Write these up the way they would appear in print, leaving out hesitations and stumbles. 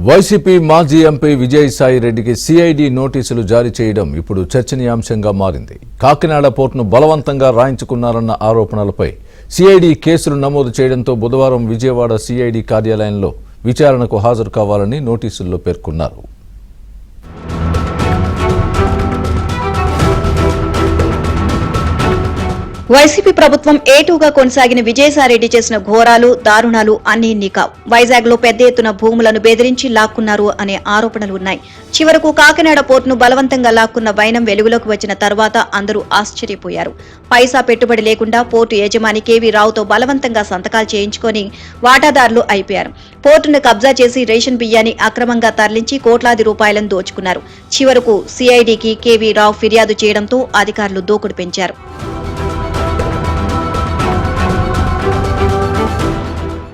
YCP మాజీ MP Vijayasai రెడ్డికి CID నోటీసులు జారీ చేయడం ఇప్పుడు చర్చనీయాంశంగా మారింది. కాకినాడ పోర్టును బలవంతంగా రాయించుకున్నారన్న ఆరోపణలపై సిఐడి కేసులు నమోదు చేయడంతో బుధవారం విజయవాడ సిఐడి కార్యాలయంలో విచారణకు హాజరు కావాలని నోటీసుల్లో పేర్కొన్నారు. వైసీపీ ప్రభుత్వం ఏటూగా కొనసాగిన విజయసాయిరెడ్డి చేసిన ఘోరాలు, దారుణాలు అన్నీ నికావ్. వైజాగ్ లో పెద్ద ఎత్తున భూములను బెదిరించి లాక్కున్నారు అనే ఆరోపణలు ఉన్నాయి. చివరకు కాకినాడ పోర్టును బలవంతంగా లాక్కున్న వైనం వెలుగులోకి వచ్చిన తర్వాత అందరూ ఆశ్చర్యపోయారు. పైసా పెట్టుబడి లేకుండా పోర్టు యజమాని కేవీ రావుతో బలవంతంగా సంతకాలు చేయించుకొని వాటాదారులు అయిపోయారు. పోర్టును కబ్జా చేసి రేషన్ బియ్యాన్ని అక్రమంగా తరలించి కోట్లాది రూపాయలను దోచుకున్నారు. చివరకు సిఐడికి కేవీ రావు ఫిర్యాదు చేయడంతో అధికారులు దూకుడు పెంచారు.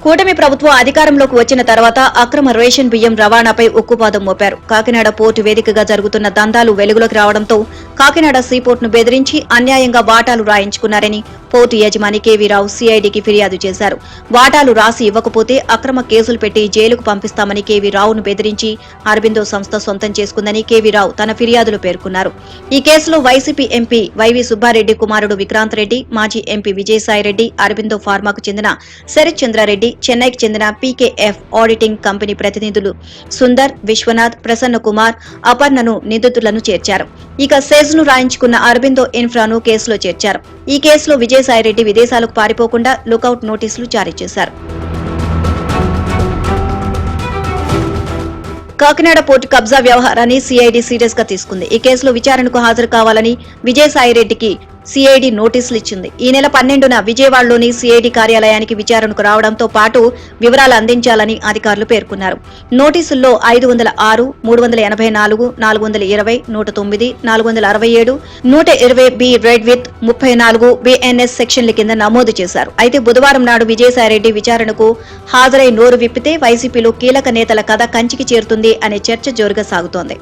కూటమి ప్రభుత్వం అధికారంలోకి వచ్చిన తర్వాత అక్రమ రేషన్ బియ్యం రవాణాపై ఉక్కుపాదం మోపారు. కాకినాడ పోర్టు వేదికగా జరుగుతున్న దందాలు వెలుగులోకి రావడంతో కాకినాడ సీపోర్టును బెదిరించి అన్యాయంగా వాటాలు రాయించుకున్నారని పోర్టు యజమాని కేవీ రావు సిఐడికి ఫిర్యాదు చేశారు. వాటాలు రాసి ఇవ్వకపోతే అక్రమ కేసులు పెట్టి జైలుకు పంపిస్తామని కేవీ రావును బెదిరించి అరబిందో సంస్థ సొంతం చేసుకుందని కేవీ రావు తన ఫిర్యాదులో పేర్కొన్నారు. ఈ కేసులో వైసీపీ ఎంపీ వైవి సుబ్బారెడ్డి కుమారుడు విక్రాంత్ రెడ్డి, మాజీ ఎంపీ విజయసాయిరెడ్డి, అరబిందో ఫార్మాకు చెందిన శరత్ చంద్రారెడ్డి, చెన్నైకి చెందిన పీకేఎఫ్ ఆడిటింగ్ కంపెనీ ప్రతినిధులు సుందర్, విశ్వనాథ్, ప్రసన్న కుమార్, అపర్ణను నిందితులను చేర్చారు. ఇక సెజ్ను రాయించుకున్న అరబిందో ఇన్ఫ్రాను కేసులో చేర్చారు. ఈ కేసులో విజయసాయిరెడ్డి విదేశాలకు పారిపోకుండా లుకౌట్ నోటీసులు జారీ చేశారు. కాకినాడ పోర్టు కబ్జా వ్యవహారాన్ని సిఐడి సీరియస్ గా తీసుకుంది. ఈ కేసులో విచారణకు హాజరు కావాలని విజయసాయిరెడ్డికి సిఐడి నోటీసులు ఇచ్చింది. ఈ నెల 12న విజయవాడలోని సిఐడి కార్యాలయానికి విచారణకు రావడంతో పాటు వివరాలు అందించాలని అధికారులు పేర్కొన్నారు. నోటీసుల్లో 506, 384, 420, 109, 467, 120B రెడ్ విత్ 34 బిఎన్ఎస్ సెక్షన్ల కింద నమోదు చేశారు. అయితే బుధవారం నాడు విజయసాయిరెడ్డి విచారణకు హాజరై నోరు విప్పితే వైసీపీలో కీలక నేతల కథ కంచికి చేరుతుంది అనే చర్చ జోరుగా సాగుతోంది.